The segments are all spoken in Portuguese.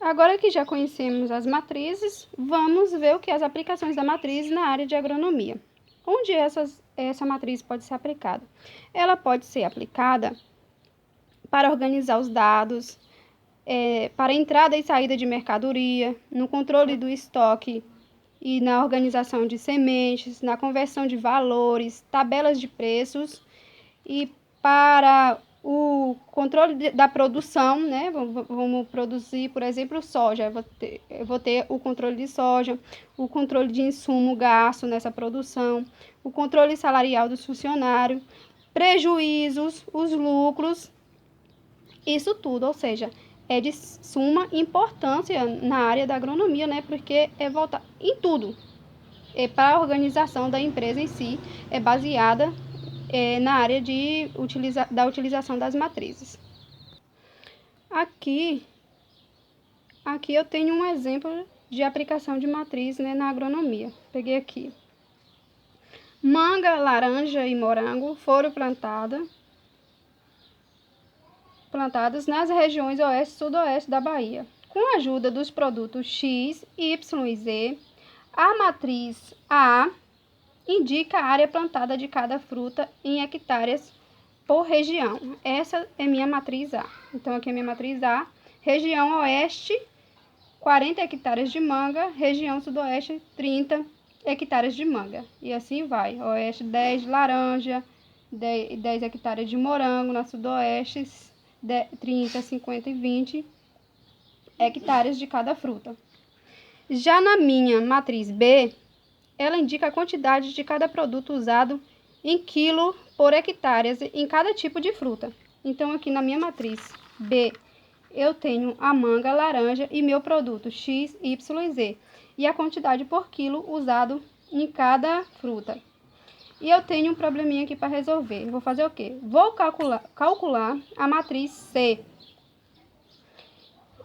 Agora que já conhecemos as matrizes, vamos ver o que as aplicações da matriz na área de agronomia. Onde essa matriz pode ser aplicada? Ela pode ser aplicada para organizar os dados, para entrada e saída de mercadoria, no controle do estoque e na organização de sementes, na conversão de valores, tabelas de preços e para o controle da produção, né? Vamos produzir, por exemplo, soja. Eu vou ter o controle de soja, o controle de insumo gasto nessa produção, o controle salarial dos funcionários, prejuízos, os lucros, isso tudo, ou seja, é de suma importância na área da agronomia, né? Porque é voltar em tudo. Para a organização da empresa em si, é baseada na área da utilização das matrizes. Aqui eu tenho um exemplo de aplicação de matriz, né, na agronomia. Peguei aqui. Manga, laranja e morango foram plantadas nas regiões oeste e sudoeste da Bahia. Com a ajuda dos produtos X, Y e Z, a matriz A indica a área plantada de cada fruta em hectares por região. Essa é minha matriz A. Então, aqui é minha matriz A. Região oeste, 40 hectares de manga. Região sudoeste, 30 hectares de manga. E assim vai. Oeste, 10 laranja, 10 hectares de morango. Na sudoeste, 30, 50 e 20 hectares de cada fruta. Já na minha matriz B, ela indica a quantidade de cada produto usado em quilo por hectares em cada tipo de fruta. Então, aqui na minha matriz B, eu tenho a manga, a laranja e meu produto X, Y e Z. E a quantidade por quilo usado em cada fruta. E eu tenho um probleminha aqui para resolver. Vou fazer o quê? Vou calcular a matriz C.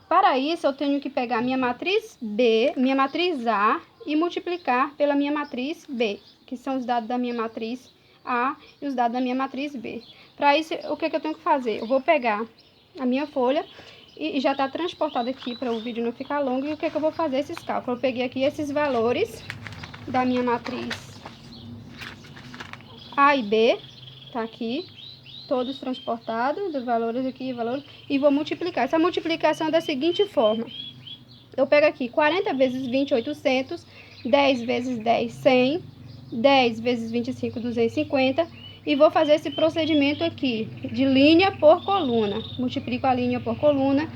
Para isso, eu tenho que pegar minha matriz B, minha matriz A e multiplicar pela minha matriz B, que são os dados da minha matriz A e os dados da minha matriz B. Para isso, o que eu tenho que fazer? Eu vou pegar a minha folha e já está transportado aqui para o vídeo não ficar longo. E o que eu vou fazer esses cálculos? Eu peguei aqui esses valores da minha matriz A e B, tá aqui, todos transportados, dos valores aqui, valores, e vou multiplicar. Essa multiplicação é da seguinte forma. Eu pego aqui 40 vezes 20, 800, 10 vezes 10, 100, 10 vezes 25, 250, e vou fazer esse procedimento aqui, de linha por coluna. Multiplico a linha por coluna,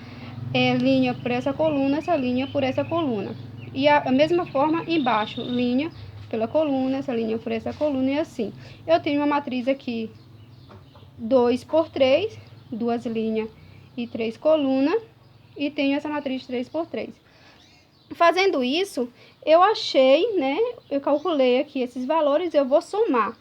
linha por essa coluna, essa linha por essa coluna. E a mesma forma embaixo, linha pela coluna, essa linha por essa coluna e assim. Eu tenho uma matriz aqui 2 por 3, 2 linhas e 3 colunas, e tenho essa matriz 3 por 3. Fazendo isso, eu achei, né, eu calculei aqui esses valores, eu vou somar.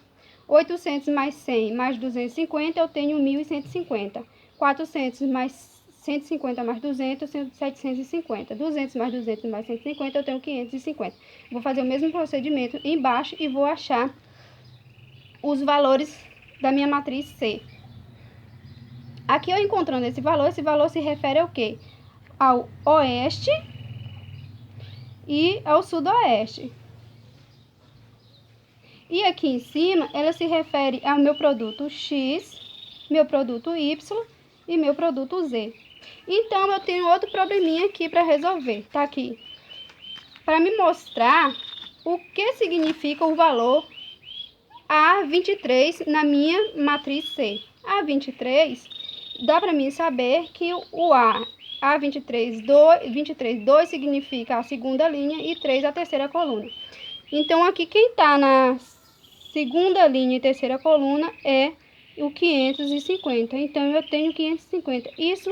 800 mais 100 mais 250, eu tenho 1.150. 400 mais 150 mais 200, 750. 200 mais 200 mais 150, eu tenho 550. Vou fazer o mesmo procedimento embaixo e vou achar os valores da minha matriz C. Aqui eu encontrando esse valor se refere ao quê? Ao oeste e ao sudoeste. E aqui em cima, ela se refere ao meu produto X, meu produto Y e meu produto Z. Então, eu tenho outro probleminha aqui para resolver. Tá aqui. Para me mostrar o que significa o valor A23 na minha matriz C. A23, dá para mim saber que o A23, 2 significa a segunda linha e 3 a terceira coluna. Então, aqui quem está na segunda linha e terceira coluna é o 550. Então, eu tenho 550. Isso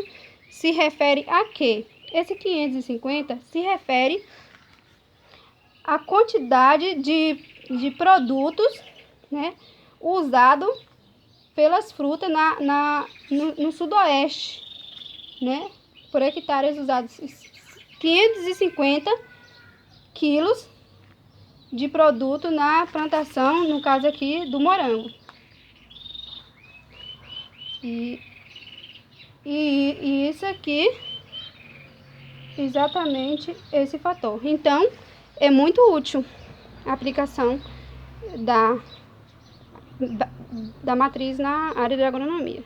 se refere a quê? Esse 550 se refere à quantidade de produtos, né, usado pelas frutas no sudoeste, né? Por hectares usados 550 quilos de produto na plantação, no caso aqui do morango. E isso aqui exatamente esse fator. Então, é muito útil a aplicação da matriz na área de agronomia.